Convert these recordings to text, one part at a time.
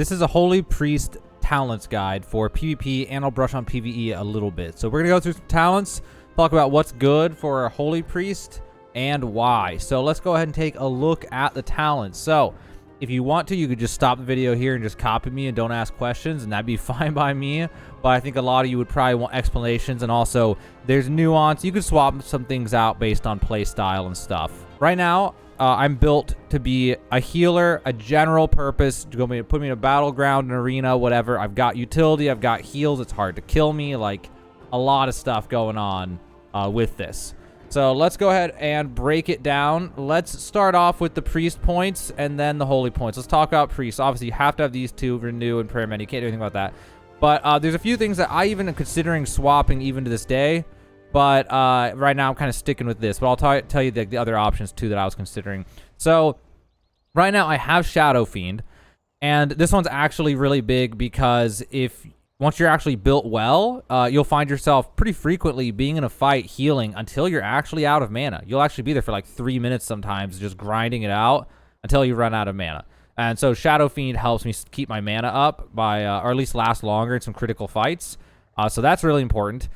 This is a Holy Priest talents guide for PvP, and I'll brush on PvE a little bit. So we're going to go through some talents, talk about what's good for a Holy Priest and why. So let's go ahead and take a look at the talents. So if you want to, you could just stop the video here and just copy me and don't ask questions, and that'd be fine by me. But I think a lot of you would probably want explanations, and also there's nuance. You could swap some things out based on play style and stuff. Right now, I'm built to be a healer, a general purpose, to put me in a battleground, an arena, whatever. I've got utility, I've got heals, it's hard to kill me, like a lot of stuff going on with this. So let's go ahead and break it down. Let's start off with the priest points and then the holy points. Let's talk about priests. Obviously, you have to have these two, renew and prayer man. You can't do anything about that. But there's a few things that I even am considering swapping even to this day. But right now, I'm kind of sticking with this. But I'll tell you the other options, too, that I was considering. So right now, I have Shadow Fiend. And this one's actually really big because once you're actually built well, you'll find yourself pretty frequently being in a fight healing until you're actually out of mana. You'll actually be there for like 3 minutes sometimes, just grinding it out until you run out of mana. And so Shadow Fiend helps me keep my mana up by, or at least last longer in some critical fights. So that's really important.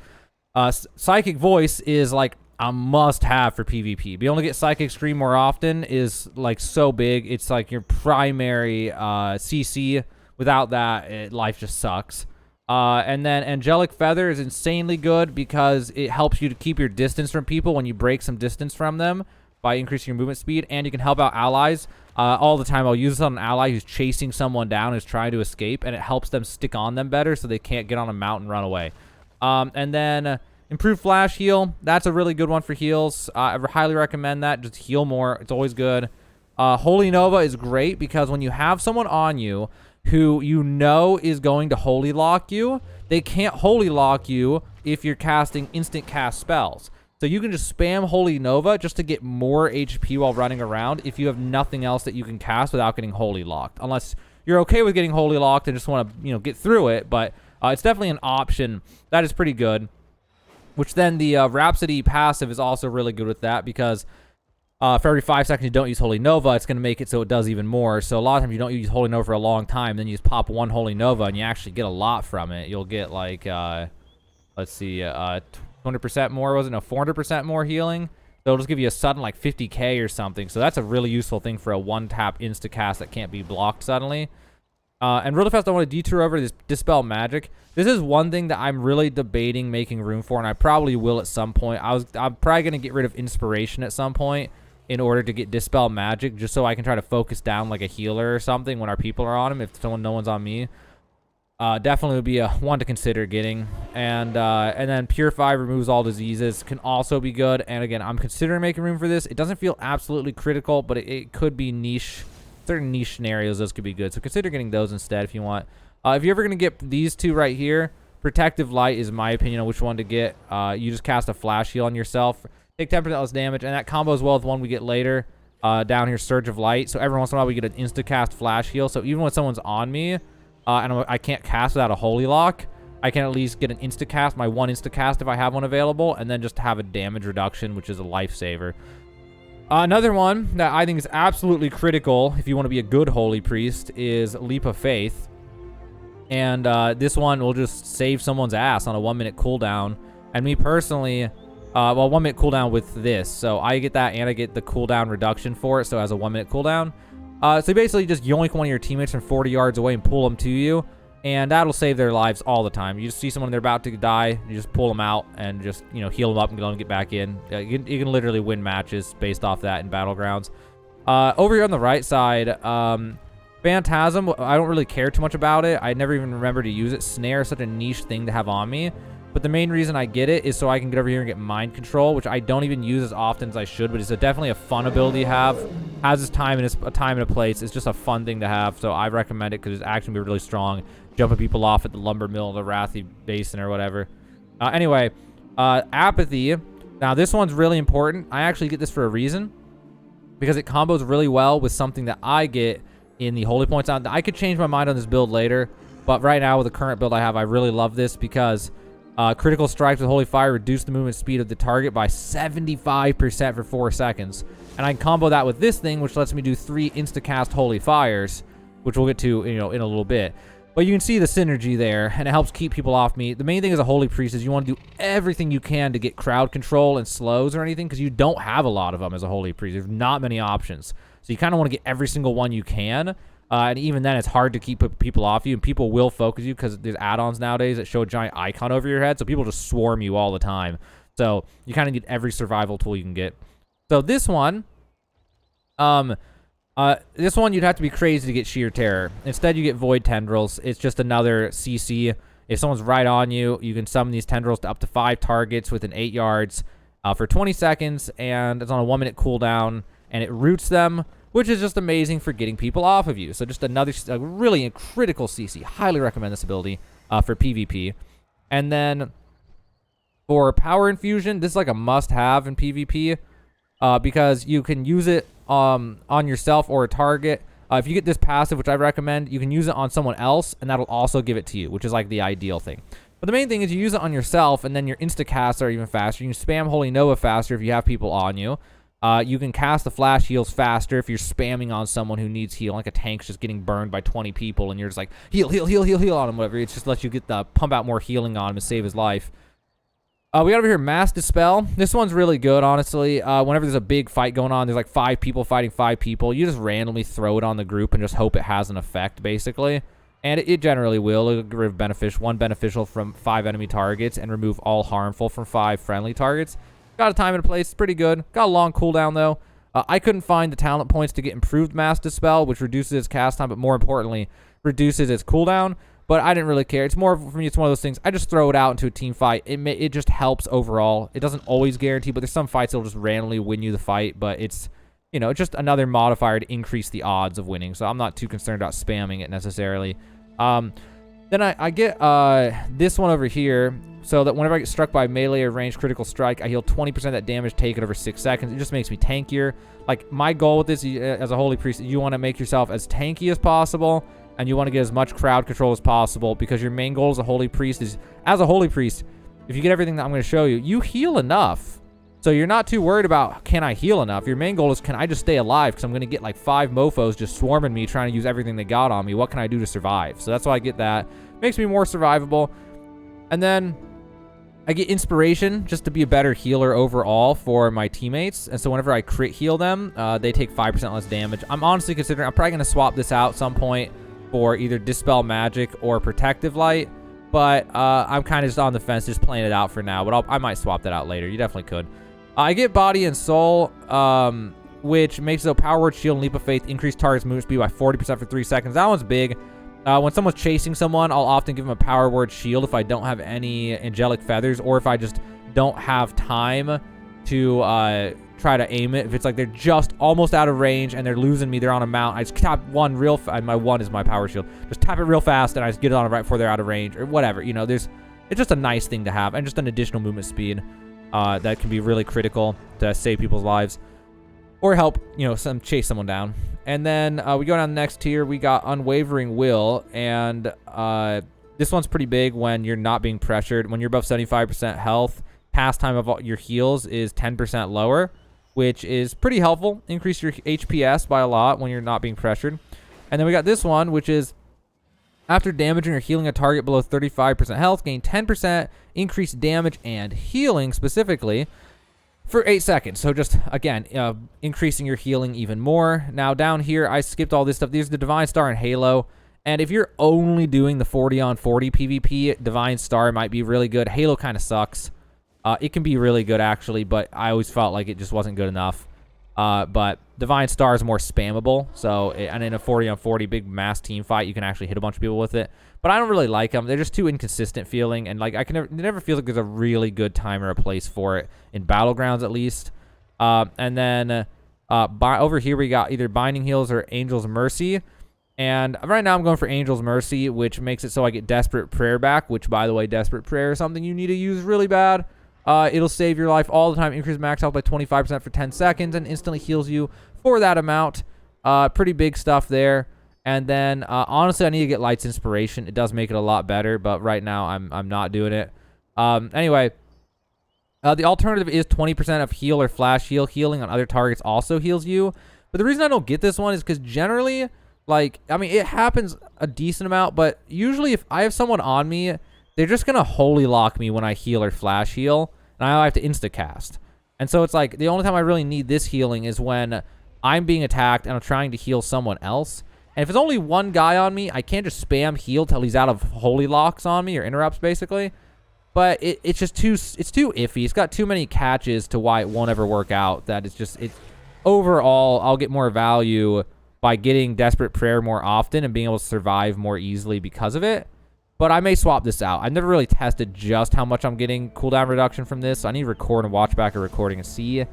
Psychic Voice is like a must-have for PvP. Being able to get Psychic Scream more often is like so big. It's like your primary CC. Without that, life just sucks. And then Angelic Feather is insanely good because it helps you to keep your distance from people when you break some distance from them by increasing your movement speed, and you can help out allies. All the time I'll use this on an ally who's chasing someone down, who's trying to escape, and it helps them stick on them better so they can't get on a mount and run away. And then Improved Flash Heal. That's a really good one for heals. I highly recommend that. Just heal more. It's always good. Holy Nova is great because when you have someone on you who you know is going to holy lock you, they can't holy lock you if you're casting instant cast spells. So you can just spam Holy Nova just to get more HP while running around if you have nothing else that you can cast without getting holy locked. Unless you're okay with getting holy locked and just want to, get through it. But it's definitely an option. That is pretty good. Which then the Rhapsody passive is also really good with that because for every 5 seconds you don't use Holy Nova, it's going to make it so it does even more. So a lot of times you don't use Holy Nova for a long time, then you just pop one Holy Nova and you actually get a lot from it. You'll get like, let's see, 200% more, wasn't it? No, 400% more healing. So it'll just give you a sudden like 50k or something. So that's a really useful thing for a one-tap insta-cast that can't be blocked suddenly. And really fast, I want to detour over this Dispel Magic. This is one thing that I'm really debating making room for, and I probably will at some point. I'm probably going to get rid of Inspiration at some point in order to get Dispel Magic, just so I can try to focus down like a healer or something when our people are on him, if no one's on me. Definitely would be a one to consider getting. And then Purify removes all diseases, can also be good. And again, I'm considering making room for this. It doesn't feel absolutely critical, but it could be niche. Certain niche scenarios, those could be good. So consider getting those instead if you want. If you're ever going to get these two right here, Protective Light is my opinion on which one to get. You just cast a Flash Heal on yourself. Take 10% less damage, and that combo as well with one we get later. Down here, Surge of Light. So every once in a while we get an insta-cast Flash Heal. So even when someone's on me, and I can't cast without a Holy Lock, I can at least get an insta-cast, my one insta-cast if I have one available, and then just have a damage reduction, which is a lifesaver. Another one that I think is absolutely critical if you want to be a good Holy Priest is Leap of Faith. And this one will just save someone's ass on a 1 minute cooldown. And me personally, 1 minute cooldown with this. So I get that and I get the cooldown reduction for it. So as a 1 minute cooldown. So basically just yoink one of your teammates from 40 yards away and pull them to you. And that'll save their lives all the time. You just see someone, they're about to die, you just pull them out and just, heal them up and let them get back in. You can literally win matches based off that in battlegrounds. Over here on the right side, Phantasm, I don't really care too much about it. I never even remember to use it. Snare is such a niche thing to have on me. But the main reason I get it is so I can get over here and get Mind Control, which I don't even use as often as I should, but it's definitely a fun ability to have. Has its time and a time and a place. It's just a fun thing to have, so I recommend it because it's actually be really strong. Jumping people off at the Lumber Mill, the Wrathy Basin, or whatever. Anyway, Apathy. Now, this one's really important. I actually get this for a reason because it combos really well with something that I get in the Holy Points. I could change my mind on this build later, but right now with the current build I have, I really love this because critical strikes with Holy Fire reduce the movement speed of the target by 75% for 4 seconds. And I can combo that with this thing, which lets me do 3 insta-cast Holy Fires. which we'll get to, in a little bit. But you can see the synergy there, and it helps keep people off me. The main thing as a Holy Priest is you want to do everything you can to get crowd control and slows or anything, because you don't have a lot of them as a Holy Priest. There's not many options. So you kind of want to get every single one you can. And even then, it's hard to keep people off you, and people will focus you because there's add-ons nowadays that show a giant icon over your head, so people just swarm you all the time. So you kind of need every survival tool you can get. So this one... this one you'd have to be crazy to get Sheer Terror. Instead, you get Void Tendrils. It's just another CC. If someone's right on you, you can summon these tendrils to up to 5 targets within 8 yards for 20 seconds, and it's on a 1-minute cooldown, and it roots them, which is just amazing for getting people off of you. So just another really critical CC. Highly recommend this ability for PvP. And then for Power Infusion, this is like a must-have in PvP because you can use it on yourself or a target. If you get this passive, which I recommend, you can use it on someone else, and that'll also give it to you, which is like the ideal thing. But the main thing is you use it on yourself, and then your insta-casts are even faster. You can spam Holy Nova faster if you have people on you. You can cast the flash heals faster if you're spamming on someone who needs heal, like a tank's just getting burned by 20 people, and you're just like, heal, heal, heal, heal, heal on him, whatever. It just lets you get the pump out more healing on him and save his life. We got over here Mass Dispel. This one's really good, honestly. Whenever there's a big fight going on, there's like 5 people fighting 5 people. You just randomly throw it on the group and just hope it has an effect, basically. And it generally will. It'll get rid of one beneficial from 5 enemy targets and remove all harmful from 5 friendly targets. Got a time and a place. It's pretty good. Got a long cooldown, though. I couldn't find the talent points to get improved Mass Dispel, which reduces its cast time, but more importantly, reduces its cooldown. But I didn't really care. It's more, for me, it's one of those things. I just throw it out into a team fight. It just helps overall. It doesn't always guarantee, but there's some fights that'll just randomly win you the fight. But it's, just another modifier to increase the odds of winning. So I'm not too concerned about spamming it necessarily. Then I get this one over here. So that whenever I get struck by melee or ranged critical strike, I heal 20% of that damage taken over 6 seconds. It just makes me tankier. Like, my goal with this as a Holy Priest, you want to make yourself as tanky as possible. And you want to get as much crowd control as possible, because your main goal as a Holy Priest is, as a Holy Priest, if you get everything that I'm going to show you, you heal enough. So you're not too worried about, can I heal enough? Your main goal is, can I just stay alive? Because I'm going to get like 5 mofos just swarming me, trying to use everything they got on me. What can I do to survive? So that's why I get that. Makes me more survivable. And then I get inspiration just to be a better healer overall for my teammates. And so whenever I crit heal them, they take 5% less damage. I'm honestly considering, I'm probably going to swap this out at some point for either Dispel Magic or Protective Light, but I'm kind of just on the fence, just playing it out for now, but I might swap that out later. You definitely could. I get Body and Soul, which makes it a Power Word, Shield, and Leap of Faith increase target's movement speed by 40% for 3 seconds. That one's big. When someone's chasing someone, I'll often give them a Power Word Shield if I don't have any Angelic Feathers, or if I just don't have time to try to aim it. If it's like they're just almost out of range and they're losing me, they're on a mount, I just tap one real fast. My 1 is my power shield. Just tap it real fast and I just get it on it right before they're out of range or whatever. It's just a nice thing to have, and just an additional movement speed that can be really critical to save people's lives or help, chase someone down. And then we go down the next tier. We got Unwavering Will, and this one's pretty big when you're not being pressured. When you're above 75% health, cast time of all your heals is 10% lower, which is pretty helpful. Increase your HPS by a lot when you're not being pressured. And then we got this one, which is after damaging or healing a target below 35% health, gain 10% increased damage and healing specifically for 8 seconds. So just, again, increasing your healing even more. Now down here, I skipped all this stuff. These are the Divine Star and Halo. And if you're only doing the 40 on 40 PvP, Divine Star might be really good. Halo kind of sucks. It can be really good, actually, but I always felt like it just wasn't good enough. But Divine Star is more spammable, and in a 40 on 40 big mass team fight, you can actually hit a bunch of people with it. But I don't really like them. They're just too inconsistent feeling, and it never feels like there's a really good time or a place for it in battlegrounds, at least. And then over here we got either Binding Heals or Angel's Mercy. And right now I'm going for Angel's Mercy, which makes it so I get Desperate Prayer back, which, by the way, Desperate Prayer is something you need to use really bad. It'll save your life all the time, increase max health by 25% for 10 seconds, and instantly heals you for that amount. Pretty big stuff there. And then, honestly, I need to get Light's Inspiration. It does make it a lot better, but right now I'm not doing it. Anyway, the alternative is 20% of heal or flash heal. Healing on other targets also heals you. But the reason I don't get this one is because generally, Like, I mean, it happens a decent amount, but usually if I have someone on me, they're just going to holy lock me when I heal or flash heal, and I have to insta-cast. And so it's like, the only time I really need this healing is when I'm being attacked and I'm trying to heal someone else. And if it's only one guy on me, I can't just spam heal till he's out of holy locks on me, or interrupts, basically. But it's just too iffy. It's got too many catches to why it won't ever work out. That it's overall, I'll get more value by getting Desperate Prayer more often and being able to survive more easily because of it. But I may swap this out. I've never really tested just how much I'm getting cooldown reduction from this. So I need to record and watch back a recording and see.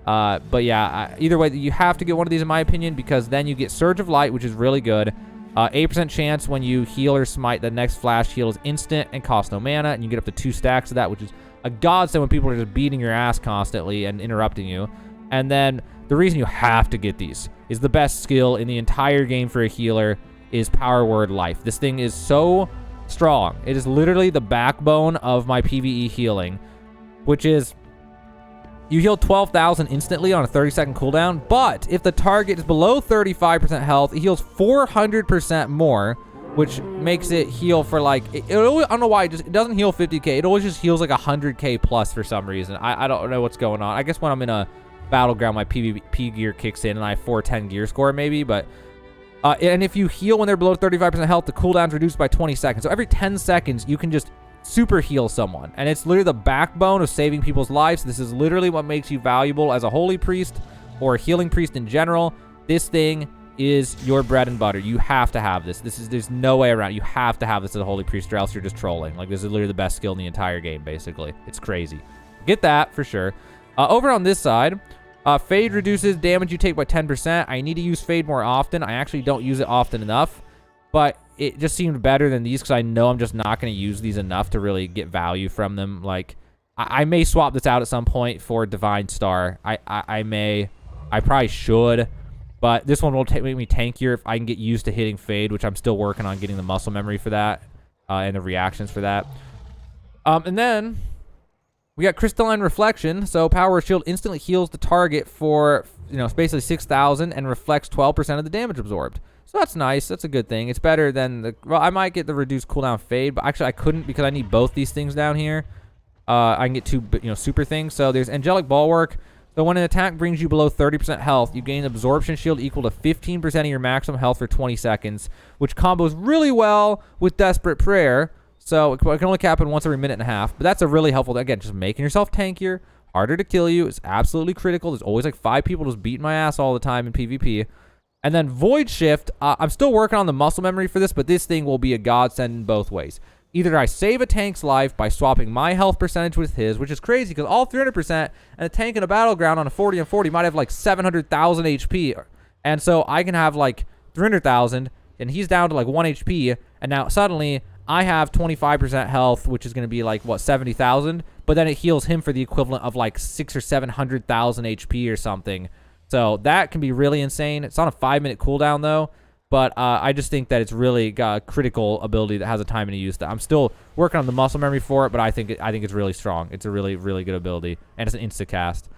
But yeah, either way, you have to get one of these in my opinion, because then you get Surge of Light, which is really good. 8% chance when you heal or smite, the next flash heal is instant and costs no mana, and you get up to 2 stacks of that, which is a godsend when people are just beating your ass constantly and interrupting you. And then the reason you have to get these is the best skill in the entire game for a healer is Power Word Life. This thing is so strong. It is literally the backbone of my PvE healing, which is you heal 12,000 instantly on a 30-second cooldown, but if the target is below 35% health, it heals 400% more, which makes it heal for like, I don't know why, it doesn't heal 50k. It always just heals like 100k plus for some reason. I don't know what's going on. I guess when I'm in a battleground, my PvP gear kicks in and I have 410 gear score maybe, but and if you heal when they're below 35% health, the cooldown's reduced by 20 seconds. So every 10 seconds, you can just super heal someone, and it's literally the backbone of saving people's lives. This is literally what makes you valuable as a holy priest or a healing priest in general. This thing is your bread and butter. You have to have this. There's no way around it. You have to have this as a holy priest, or else you're just trolling. Like, this is literally the best skill in the entire game, basically. It's crazy. Get that for sure. Over on this side, Fade reduces damage you take by 10%. I need to use Fade more often. I actually don't use it often enough, but it just seemed better than these because I know I'm just not going to use these enough to really get value from them. Like, I may swap this out at some point for Divine Star. I probably should, but this one will make me tankier if I can get used to hitting Fade, which I'm still working on getting the muscle memory for that and the reactions for that. And then we got Crystalline Reflection. So Power Shield instantly heals the target for, basically 6,000 and reflects 12% of the damage absorbed. So that's nice. That's a good thing. It's better than well, I might get the reduced cooldown Fade, but actually I couldn't because I need both these things down here. I can get 2, super things. So there's Angelic Bulwark. So when an attack brings you below 30% health, you gain Absorption Shield equal to 15% of your maximum health for 20 seconds, which combos really well with Desperate Prayer. So it can only happen once every minute and a half, but that's a really helpful, again, just making yourself tankier, harder to kill you. It's absolutely critical. There's always like 5 people just beating my ass all the time in PvP. And then Void Shift, I'm still working on the muscle memory for this, but this thing will be a godsend in both ways. Either I save a tank's life by swapping my health percentage with his, which is crazy because all 300%, and a tank in a battleground on a 40 and 40 might have like 700,000 HP. And so I can have like 300,000, and he's down to like 1 HP, and now suddenly I have 25% health, which is going to be like, what, 70,000? But then it heals him for the equivalent of like 600,000 or 700,000 HP or something. So that can be really insane. It's on a 5-minute cooldown though, but I just think that it's really got a critical ability that has a time to use that. I'm still working on the muscle memory for it, but I think it's really strong. It's a really, really good ability, and it's an insta-cast,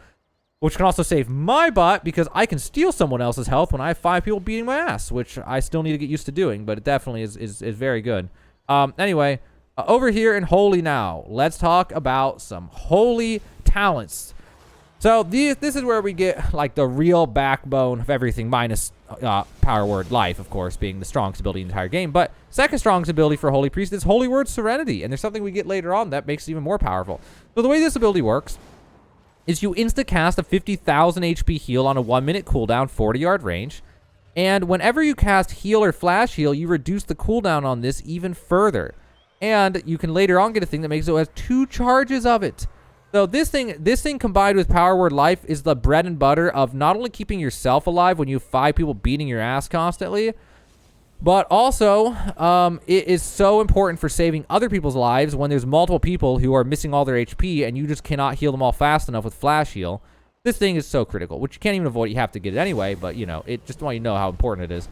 which can also save my butt because I can steal someone else's health when I have 5 people beating my ass, which I still need to get used to doing, but it definitely is very good. Anyway, over here in Holy now, let's talk about some Holy talents. So this is where we get like the real backbone of everything, minus Power Word Life, of course, being the strongest ability in the entire game. But second strongest ability for Holy Priest is Holy Word Serenity, and there's something we get later on that makes it even more powerful. So the way this ability works is you insta-cast a 50,000 HP heal on a 1-minute cooldown, 40-yard range. And whenever you cast Heal or Flash Heal, you reduce the cooldown on this even further. And you can later on get a thing that makes it has 2 charges of it. So this thing combined with Power Word Life is the bread and butter of not only keeping yourself alive when you have 5 people beating your ass constantly, but also it is so important for saving other people's lives when there's multiple people who are missing all their HP and you just cannot heal them all fast enough with Flash Heal. This thing is so critical, which you can't even avoid. You have to get it anyway, but it just want you to know how important it is.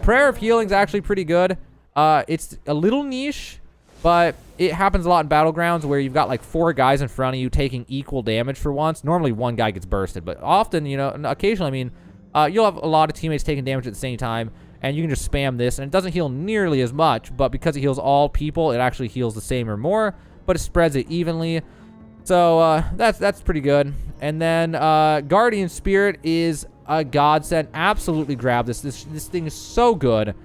Prayer of Healing is actually pretty good. It's a little niche, but it happens a lot in battlegrounds where you've got like 4 guys in front of you taking equal damage for once. Normally one guy gets bursted, but often, occasionally, you'll have a lot of teammates taking damage at the same time. and you can just spam this, and it doesn't heal nearly as much, but because it heals all people, it actually heals the same or more, but it spreads it evenly. So that's pretty good. And then Guardian Spirit is a godsend. Absolutely grab this. This thing is so good.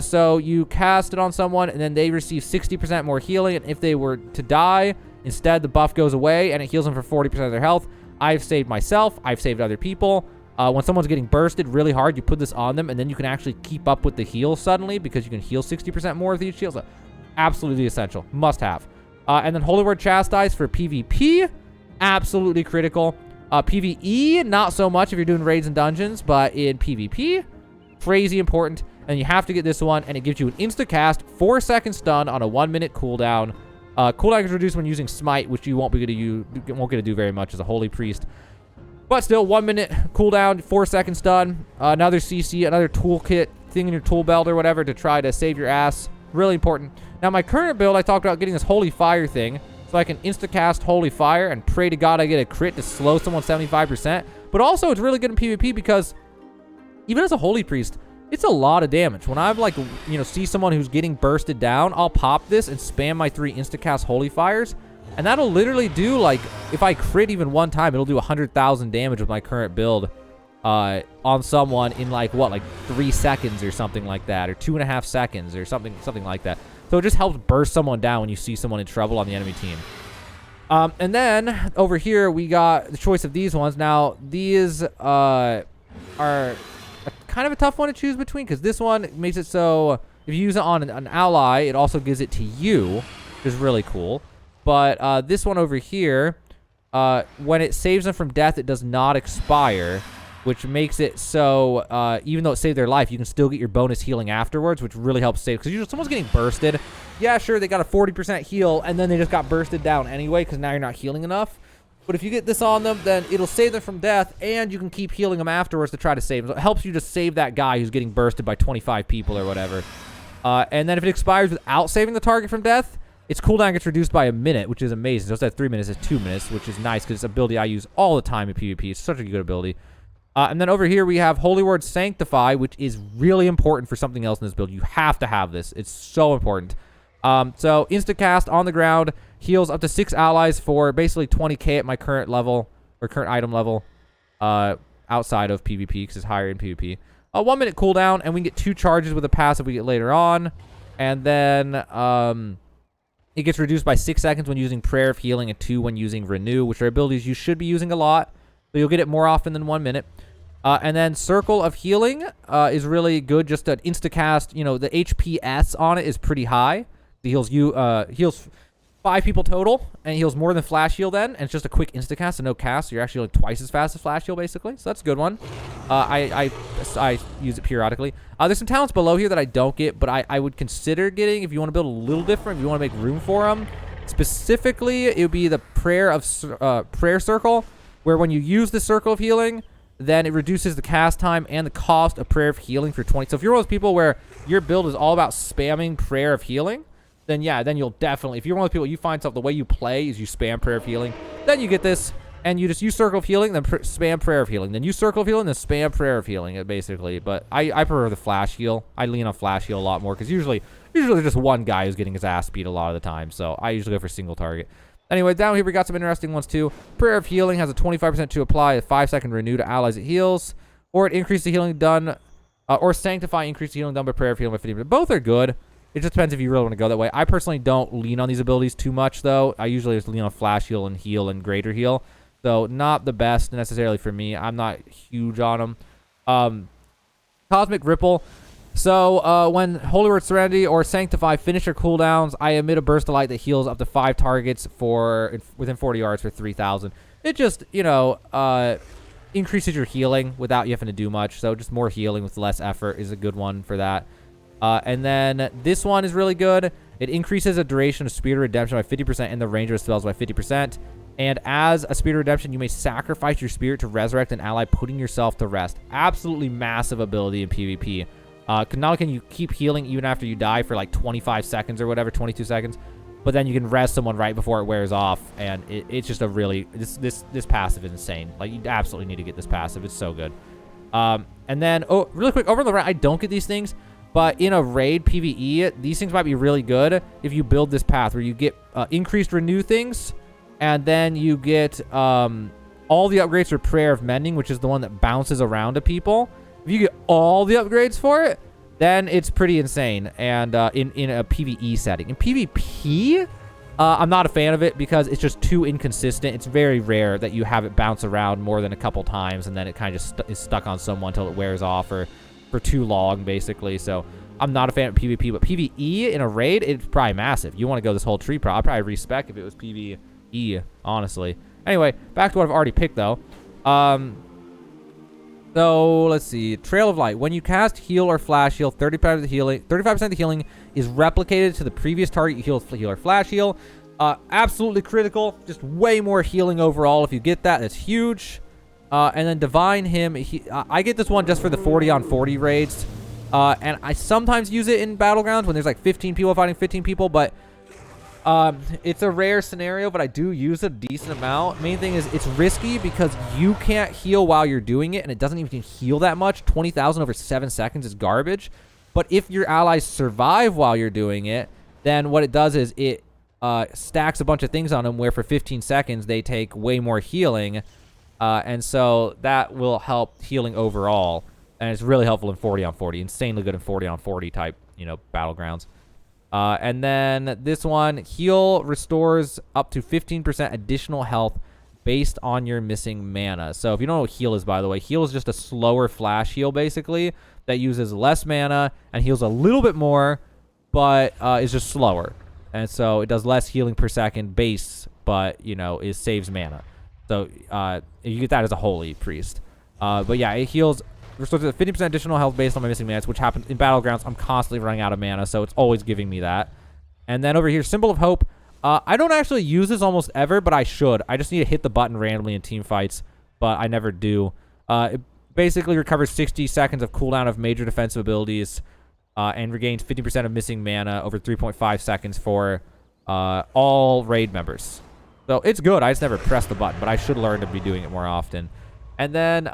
So you cast it on someone, and then they receive 60% more healing, and if they were to die, instead the buff goes away, and it heals them for 40% of their health. I've saved myself. I've saved other people. When someone's getting bursted really hard, you put this on them, and then you can actually keep up with the heal suddenly because you can heal 60% more with each heal. So absolutely essential. Must have. And then Holy Word Chastise for PvP. Absolutely critical. PvE, not so much if you're doing raids and dungeons, but in PvP, crazy important. And you have to get this one, and it gives you an insta-cast, 4-second stun on a 1-minute cooldown. Cooldown is reduced when using Smite, which you won't get to do very much as a Holy Priest. But still, 1-minute cooldown, 4-second stun, another CC, another toolkit thing in your tool belt or whatever to try to save your ass. Really important. Now, my current build, I talked about getting this Holy Fire thing, so I can insta-cast Holy Fire and pray to God I get a crit to slow someone 75%. But also, it's really good in PvP because even as a Holy Priest, it's a lot of damage. When I've, like, you know, see someone who's getting bursted down, I'll pop this and spam my 3 insta-cast Holy Fires. And that'll literally do, like, if I crit even one time, it'll do 100,000 damage with my current build on someone in, like, what, like 3 seconds or something like that, or 2.5 seconds or something like that. So it just helps burst someone down when you see someone in trouble on the enemy team. And then over here, we got the choice of these ones. Now, these are kind of a tough one to choose between because this one makes it so if you use it on an ally, it also gives it to you, which is really cool. But this one over here, when it saves them from death, it does not expire, which makes it so even though it saved their life, you can still get your bonus healing afterwards, which really helps save. Because usually someone's getting bursted. Yeah, sure, they got a 40% heal, and then they just got bursted down anyway because now you're not healing enough. But if you get this on them, then it'll save them from death, and you can keep healing them afterwards to try to save them. So it helps you just save that guy who's getting bursted by 25 people or whatever. And then if it expires without saving the target from death, its cooldown gets reduced by 1 minute, which is amazing. So instead of 3 minutes, it's 2 minutes, which is nice because it's an ability I use all the time in PvP. It's such a good ability. And then over here, we have Holy Word Sanctify, which is really important for something else in this build. You have to have this. It's so important. So insta-cast on the ground, heals up to 6 allies for basically 20k at my current level, or current item level, outside of PvP, because it's higher in PvP. A 1-minute cooldown, and we can get 2 charges with a passive we get later on. And then it gets reduced by 6 seconds when using Prayer of Healing and 2 when using Renew, which are abilities you should be using a lot. So you'll get it more often than 1 minute. And then Circle of Healing is really good. Just an insta-cast, you know, the HPS on it is pretty high. It heals 5 people total, and it heals more than Flash Heal then. And it's just a quick insta-cast and no cast, so you're actually like twice as fast as Flash Heal, basically. So that's a good one. I use it periodically. There's some talents below here that I don't get, but I would consider getting if you want to build a little different, if you want to make room for them. Specifically, it would be the Prayer Circle, where when you use the Circle of Healing, then it reduces the cast time and the cost of Prayer of Healing for 20. So if you're one of those people where your build is all about spamming Prayer of Healing, then yeah, then you'll definitely, if you're one of those people, you find something, the way you play is you spam Prayer of Healing, then you get this, and you just use Circle of Healing, then spam Prayer of Healing, then use Circle of Healing, then spam Prayer of Healing, basically. But I prefer the Flash Heal. I lean on Flash Heal a lot more, because usually there's just one guy who's getting his ass beat a lot of the time, so I usually go for single target. Anyway, down here we got some interesting ones too. Prayer of Healing has a 25% to apply, a 5-second renew to allies it heals, or it increases the healing done, or Sanctify increases the healing done by Prayer of Healing by 50%. Both are good. It just depends if you really want to go that way. I personally don't lean on these abilities too much, though. I usually just lean on Flash Heal and Greater Heal. So not the best necessarily for me. I'm not huge on them. Cosmic Ripple. So when Holy Word Serenity or Sanctify finish their cooldowns, I emit a burst of light that heals up to 5 targets within 40 yards for 3,000. It just, you know, increases your healing without you having to do much. So just more healing with less effort is a good one for that. And then this one is really good. It increases the duration of Spirit of Redemption by 50% and the range of spells by 50%. And as a Spirit of Redemption, you may sacrifice your spirit to resurrect an ally, putting yourself to rest. Absolutely massive ability in PvP. Not only can you keep healing even after you die for like 25 seconds or whatever, 22 seconds, but then you can res someone right before it wears off, and it's just a really, this passive is insane. Like, you absolutely need to get this passive. It's so good. And then, oh, really quick, over on the right, I don't get these things, but in a raid PvE, these things might be really good if you build this path where you get increased renew things, and then you get all the upgrades for Prayer of Mending, which is the one that bounces around to people. If you get all the upgrades for it, then it's pretty insane, and in a PvE setting. In PvP, I'm not a fan of it because it's just too inconsistent. It's very rare that you have it bounce around more than a couple times, and then it kind of just is stuck on someone until it wears off or for too long, basically. So I'm not a fan of PvP, but PvE in a raid, it's probably massive. You want to go this whole tree, I'd probably respec if it was PvE, honestly. Anyway, back to what I've already picked, though. So let's see. Trail of Light. When you cast heal or flash heal, 35% of the healing is replicated to the previous target you heal or flash heal. Absolutely critical. Just way more healing overall. If you get that, that's huge. And then Divine Hymn. I get this one just for the 40 on 40 raids. And I sometimes use it in battlegrounds when there's like 15 people fighting 15 people, but it's a rare scenario, but I do use a decent amount. Main thing is it's risky because you can't heal while you're doing it, and it doesn't even heal that much. 20,000 over 7 seconds is garbage. But if your allies survive while you're doing it, then what it does is it stacks a bunch of things on them where for 15 seconds they take way more healing, and so that will help healing overall. And it's really helpful in 40 on 40. Insanely good in 40 on 40 type, battlegrounds. And then this one, heal restores up to 15% additional health based on your missing mana. So if you don't know what heal is, by the way, heal is just a slower flash heal, basically, that uses less mana and heals a little bit more, but is just slower. And so it does less healing per second base, but, it saves mana. So you get that as a holy priest. But yeah, it heals... Restores 50% additional health based on my missing mana, which happens in battlegrounds. I'm constantly running out of mana, so it's always giving me that. And then over here, Symbol of Hope. I don't actually use this almost ever, but I should. I just need to hit the button randomly in team fights, but I never do. It basically recovers 60 seconds of cooldown of major defensive abilities and regains 50% of missing mana over 3.5 seconds for all raid members. So it's good. I just never press the button, but I should learn to be doing it more often. And then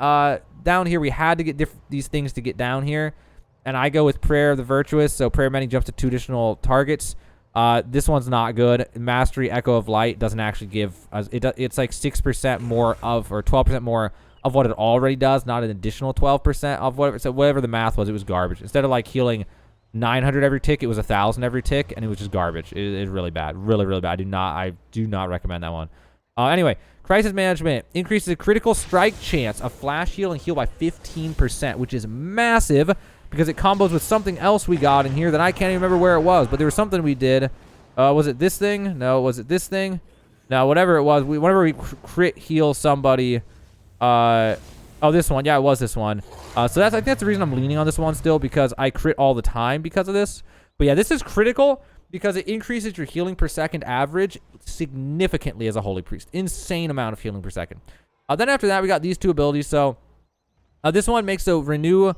down here, we had to get these things to get down here. And I go with Prayer of the Virtuous. So Prayer of Mending jumps to 2 additional targets. This one's not good. Mastery Echo of Light doesn't actually give... it's like 6% more of... or 12% more of what it already does. Not an additional 12% of whatever... So whatever the math was, it was garbage. Instead of like healing 900 every tick, it was 1,000 every tick. And it was just garbage. It is really bad. Really, really bad. I do not recommend that one. Anyway, Crisis Management increases the critical strike chance of flash heal and heal by 15%, which is massive because it combos with something else we got in here that I can't even remember where it was, but there was something we did. Was it this thing? No, was it this thing? No, whatever it was. Whenever we crit heal somebody, oh, this one. Yeah, it was this one. So I think that's the reason I'm leaning on this one still, because I crit all the time because of this. But yeah, this is critical because it increases your healing per second average significantly as a Holy Priest. Insane amount of healing per second. Then after that, we got these two abilities. So this one makes the Renew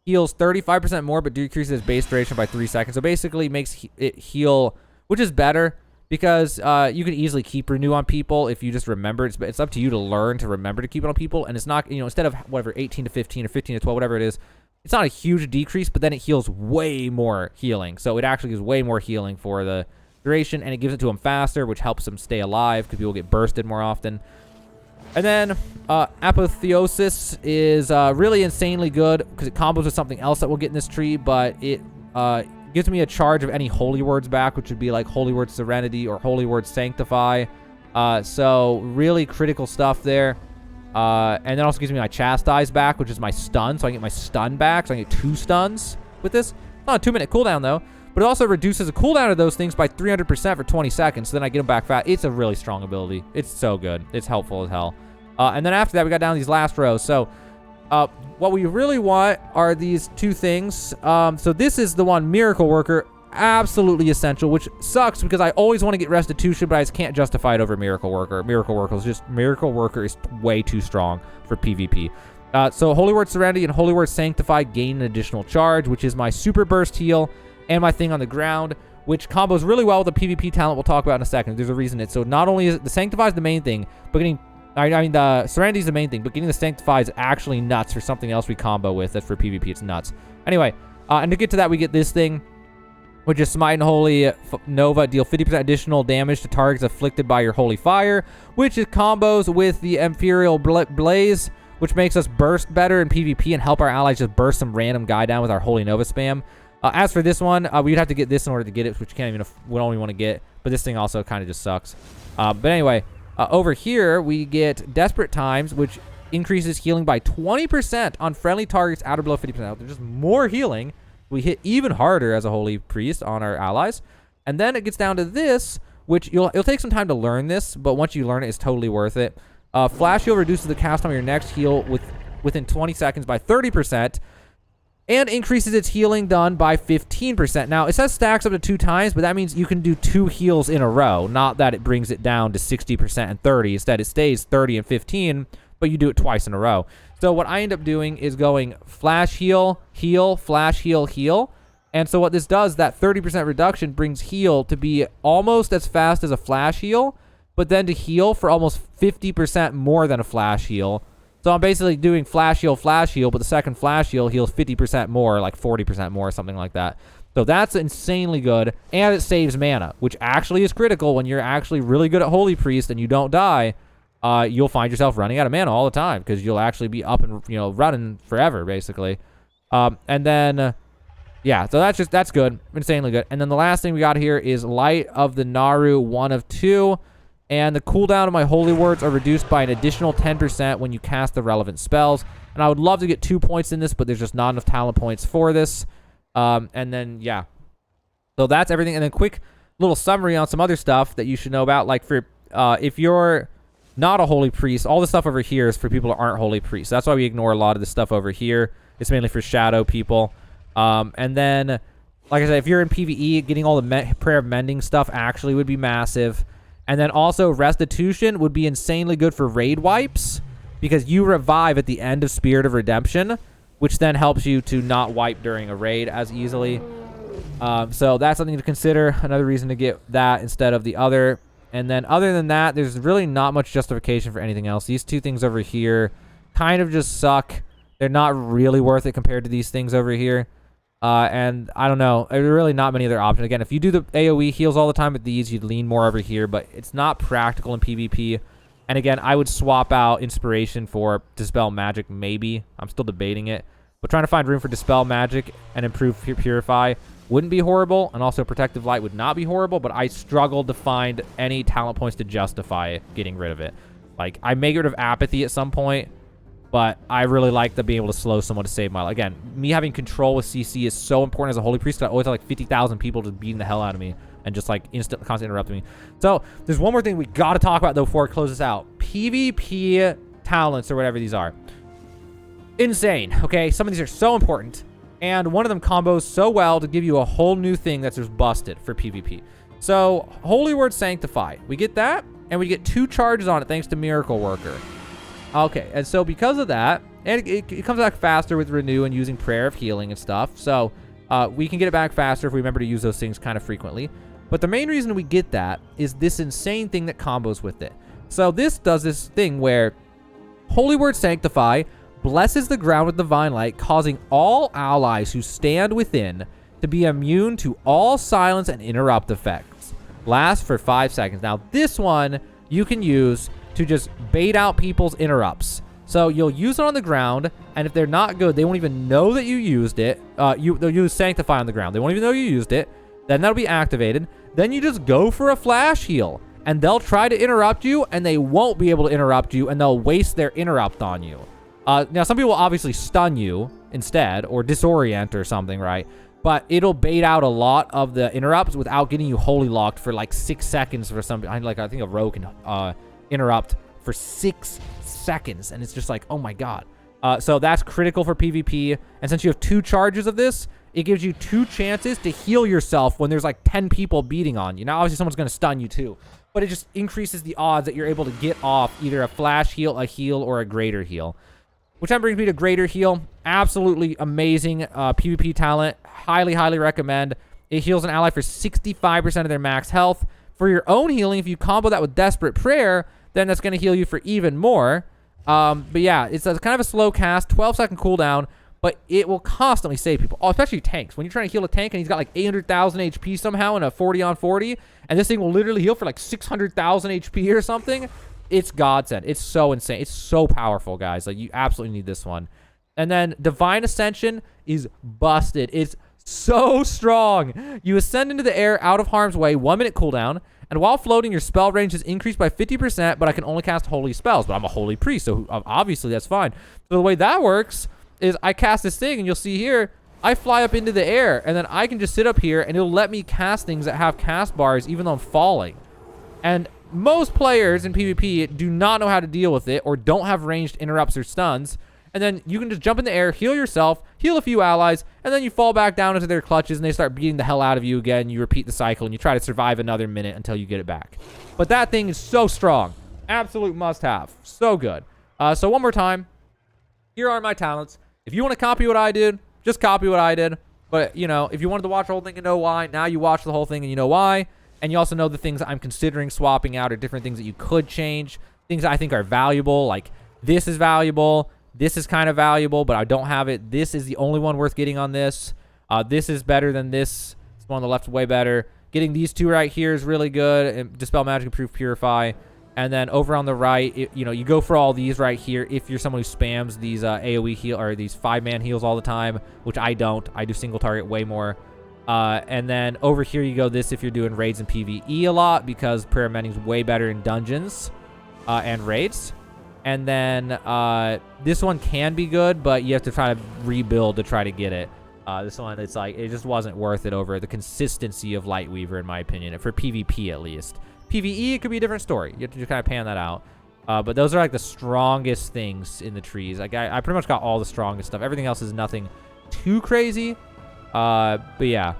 heals 35% more, but decreases base duration by 3 seconds. So basically makes it heal, which is better because you can easily keep Renew on people if you just remember. It's up to you to learn to remember to keep it on people. And it's not, instead of whatever, 18 to 15 or 15 to 12, whatever it is, it's not a huge decrease, but then it heals way more healing. So it actually gives way more healing for the duration, and it gives it to them faster, which helps them stay alive because people get bursted more often. And then Apotheosis is really insanely good because it combos with something else that we'll get in this tree, but it gives me a charge of any Holy Words back, which would be like Holy Word Serenity or Holy Word Sanctify. So really critical stuff there. And then also gives me my Chastise back, which is my stun. So I get my stun back. So I get 2 stuns with this. It's not a 2-minute cooldown, though. But it also reduces the cooldown of those things by 300% for 20 seconds. So then I get them back fast. It's a really strong ability. It's so good. It's helpful as hell. And then after that, we got down these last rows. So what we really want are these 2 things. So this is the one, Miracle Worker. Absolutely essential, which sucks because I always want to get Restitution, but I just can't justify it over Miracle Worker. Miracle Worker is way too strong for PvP. So Holy Word Serenity and Holy Word Sanctify gain an additional charge, which is my super burst heal and my thing on the ground, which combos really well with the PvP talent we'll talk about in a second. There's a reason so not only is the Sanctify is the main thing, but getting I mean, the Serenity is the main thing, but getting the Sanctify is actually nuts for something else we combo with. That's for PvP. It's nuts. Anyway, and to get to that, we get this thing, which is Smite and Holy Nova. Deal 50% additional damage to targets afflicted by your Holy Fire, which is combos with the Imperial Blaze, which makes us burst better in PvP and help our allies just burst some random guy down with our Holy Nova spam. As for this one, we'd have to get this in order to get it, which we don't even want to get. But this thing also kind of just sucks. But anyway, over here, we get Desperate Times, which increases healing by 20% on friendly targets at or below 50% health. There's just more healing. We hit even harder as a Holy Priest on our allies. And then it gets down to this, which it'll take some time to learn this, but once you learn it, it's totally worth it. Flash Heal reduces the cast time of your next heal within 20 seconds by 30%. And increases its healing done by 15%. Now, it says stacks up to 2 times, but that means you can do 2 heals in a row. Not that it brings it down to 60% and 30. Instead, it stays 30 and 15, but you do it twice in a row. So what I end up doing is going Flash Heal, Heal, Flash Heal, Heal. And so what this does, that 30% reduction brings heal to be almost as fast as a Flash Heal, but then to heal for almost 50% more than a Flash Heal. So I'm basically doing Flash Heal, but the second Flash Heal heals 50% more, like 40% more, something like that. So that's insanely good, and it saves mana, which actually is critical when you're actually really good at Holy Priest and you don't die. You'll find yourself running out of mana all the time because you'll actually be up and running forever, basically. And then, yeah, so that's good, insanely good. And then the last thing we got here is Light of the Naru, 1 of 2. And the cooldown of my Holy Words are reduced by an additional 10% when you cast the relevant spells. And I would love to get 2 points in this, but there's just not enough talent points for this. And then, yeah. So that's everything. And then quick little summary on some other stuff that you should know about. Like for if you're not a Holy Priest, all the stuff over here is for people that aren't Holy Priests. That's why we ignore a lot of the stuff over here. It's mainly for Shadow people. And then, like I said, if you're in PvE, getting all the Prayer of Mending stuff actually would be massive. And then also Restitution would be insanely good for raid wipes because you revive at the end of Spirit of Redemption, which then helps you to not wipe during a raid as easily. So that's something to consider. Another reason to get that instead of the other. And then other than that, there's really not much justification for anything else. These 2 things over here kind of just suck. They're not really worth it compared to these things over here. And I don't know. There are really not many other options. Again, if you do the AoE heals all the time with these, you'd lean more over here, but it's not practical in PvP. And again, I would swap out Inspiration for Dispel Magic, maybe. I'm still debating it. But trying to find room for Dispel Magic and improve Purify wouldn't be horrible. And also Protective Light would not be horrible, but I struggled to find any talent points to justify getting rid of it. Like, I may get rid of Apathy at some point, but I really like being able to slow someone to save my life. Again, me having control with CC is so important as a Holy Priest. I always have like 50,000 people just beating the hell out of me and just like constantly interrupting me. So there's one more thing we got to talk about though before it closes out. PvP talents or whatever these are. Insane, okay? Some of these are so important. And one of them combos so well to give you a whole new thing that's just busted for PvP. So Holy Word Sanctify. We get that and we get 2 charges on it thanks to Miracle Worker. Okay, and so because of that, and it comes back faster with Renew and using Prayer of Healing and stuff. So we can get it back faster if we remember to use those things kind of frequently. But the main reason we get that is this insane thing that combos with it. So this does this thing where Holy Word Sanctify blesses the ground with Divine Light, causing all allies who stand within to be immune to all silence and interrupt effects. Lasts for 5 seconds. Now this one you can use to just bait out people's interrupts. So you'll use it on the ground, and if they're not good, they won't even know that you used it. They'll use Sanctify on the ground. They won't even know you used it. Then that'll be activated. Then you just go for a Flash Heal, and they'll try to interrupt you, and they won't be able to interrupt you, and they'll waste their interrupt on you. Now, some people will obviously stun you instead, or disorient or something, right? But it'll bait out a lot of the interrupts without getting you holy locked for like 6 seconds for some. I think a rogue can interrupt for 6 seconds, and it's just like, oh my god. So that's critical for PvP, and since you have 2 charges of this, it gives you 2 chances to heal yourself when there's like 10 people beating on you. Now obviously someone's going to stun you too, but it just increases the odds that you're able to get off either a Flash Heal, a heal, or a Greater Heal. Which then brings me to Greater Heal. Absolutely amazing PvP talent. Highly recommend. It heals an ally for 65% of their max health. For your own healing, if you combo that with Desperate Prayer, then that's going to heal you for even more. But yeah, it's a kind of a slow cast, 12-second cooldown, but it will constantly save people, especially tanks. When you're trying to heal a tank and he's got like 800,000 HP somehow in a 40-on-40, and this thing will literally heal for like 600,000 HP or something, it's godsend. It's so insane. It's so powerful, guys. Like, you absolutely need this one. And then Divine Ascension is busted. It's so strong. You ascend into the air out of harm's way, 1 minute cooldown, and while floating, your spell range is increased by 50%, but I can only cast holy spells. But I'm a holy priest, so obviously that's fine. So the way that works is I cast this thing, and you'll see here, I fly up into the air, and then I can just sit up here, and it'll let me cast things that have cast bars, even though I'm falling. And most players in PvP do not know how to deal with it, or don't have ranged interrupts or stuns. And then you can just jump in the air, heal yourself, heal a few allies, and then you fall back down into their clutches, and they start beating the hell out of you again. You repeat the cycle, and you try to survive another minute until you get it back. But that thing is so strong. Absolute must-have. So good. So one more time. Here are my talents. If you want to copy what I did, just copy what I did. But, you know, if you wanted to watch the whole thing and know why, now you watch the whole thing and you know why. And you also know the things I'm considering swapping out, or different things that you could change. Things that I think are valuable, like this is valuable. This is kind of valuable, but I don't have it. This is the only one worth getting on this. This is better than this. This one on the left is way better. Getting these two right here is really good. And Dispel Magic, Improve, Purify. And then over on the right, you know, you go for all these right here if you're someone who spams these AoE heal, or these 5-man heals all the time, which I don't. I do single target way more. And then over here you go this if you're doing raids and PvE a lot, because Prayer of Mending is way better in dungeons and raids. And then this one can be good, but you have to try to rebuild to try to get it. This one, it's like, it just wasn't worth it over the consistency of Lightweaver, in my opinion, for PvP at least. PvE, it could be a different story. You have to just kind of pan that out. But those are like the strongest things in the trees. Like, I pretty much got all the strongest stuff. Everything else is nothing too crazy. But yeah.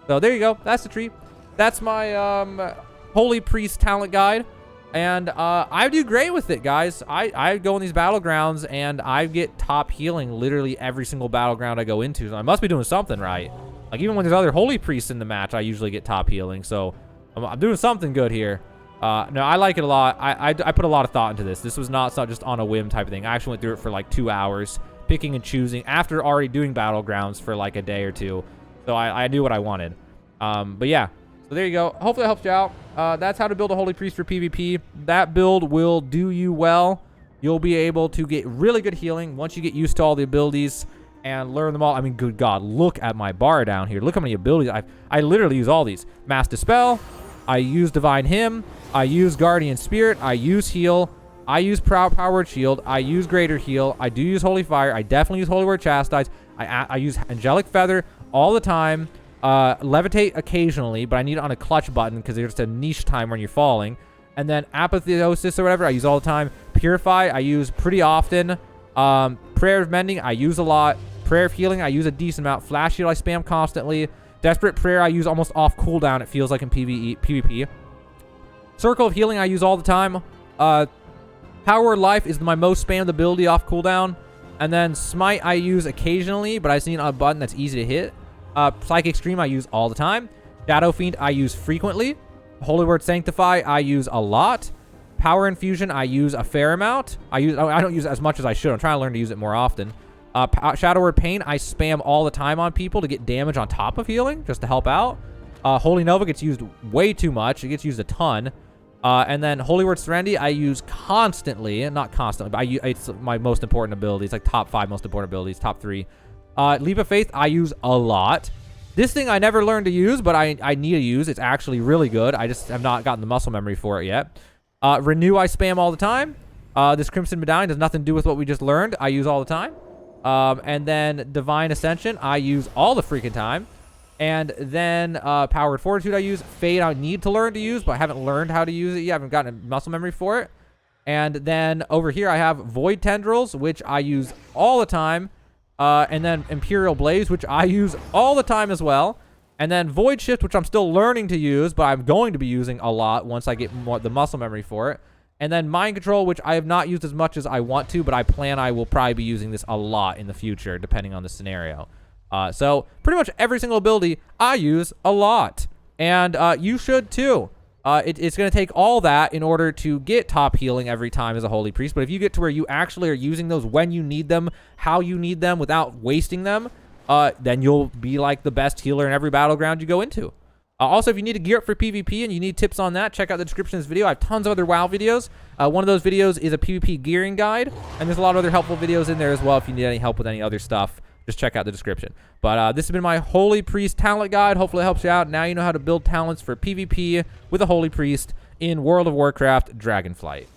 So there you go. That's the tree. That's my Holy Priest talent guide. And I do great with it, guys. I go in these battlegrounds, and I get top healing literally every single battleground I go into. So I must be doing something right. Like, even when there's other holy priests in the match, I usually get top healing. So I'm doing something good here. No, I like it a lot. I put a lot of thought into this. This was not just on a whim type of thing. I actually went through it for like 2 hours, picking and choosing after already doing battlegrounds for like a day or two. So I knew what I wanted. But yeah. So there you go. Hopefully that helps you out. That's how to build a Holy Priest for PvP. That build will do you well. You'll be able to get really good healing once you get used to all the abilities and learn them all. I mean, good God, look at my bar down here. Look how many abilities I literally use all these. Mass Dispel. I use Divine Hymn. I use Guardian Spirit. I use Heal. I use Power Word Shield. I use Greater Heal. I do use Holy Fire. I definitely use Holy Word Chastise. I use Angelic Feather all the time. Levitate occasionally, but I need it on a clutch button because there's just a niche time when you're falling. And then Apotheosis or whatever, I use all the time. Purify, I use pretty often. Prayer of Mending, I use a lot. Prayer of Healing, I use a decent amount. Flash Shield, I spam constantly. Desperate Prayer, I use almost off cooldown, it feels like in PvP. Circle of Healing, I use all the time. Power Word Life is my most spammed ability off cooldown. And then Smite, I use occasionally, but I just need a button that's easy to hit. Psychic Stream, I use all the time. Shadow Fiend, I use frequently. Holy Word Sanctify, I use a lot. Power Infusion, I use a fair amount. I don't use it as much as I should. I'm trying to learn to use it more often. Shadow Word Pain, I spam all the time on people to get damage on top of healing, just to help out. Holy Nova gets used way too much. It gets used a ton. And then Holy Word Serenity, I use constantly. Not constantly, but it's my most important ability. It's like top 5 most important abilities, top 3. Leap of Faith, I use a lot. This thing I never learned to use, but I need to use. It's actually really good. I just have not gotten the muscle memory for it yet. Renew, I spam all the time. This Crimson Medallion has nothing to do with what we just learned. I use all the time. And then Divine Ascension, I use all the freaking time. And then Powered Fortitude I use. Fade I need to learn to use, but I haven't learned how to use it yet. I haven't gotten a muscle memory for it. And then over here I have Void Tendrils, which I use all the time. And then Imperial Blaze, which I use all the time as well. And then Void Shift, which I'm still learning to use, but I'm going to be using a lot once I get the muscle memory for it. And then Mind Control, which I have not used as much as I want to, but I plan I will probably be using this a lot in the future, depending on the scenario. So pretty much every single ability I use a lot. And you should too. it's going to take all that in order to get top healing every time as a holy priest. But if you get to where you actually are using those when you need them, how you need them without wasting them, then you'll be like the best healer in every battleground you go into. Also, if you need to gear up for PvP and you need tips on that, check out the description of this video. I have tons of other WoW videos. One of those videos is a PvP gearing guide, and there's a lot of other helpful videos in there as well if you need any help with any other stuff. Just check out the description. But this has been my Holy Priest talent guide. Hopefully it helps you out. Now you know how to build talents for PvP with a Holy Priest in World of Warcraft Dragonflight.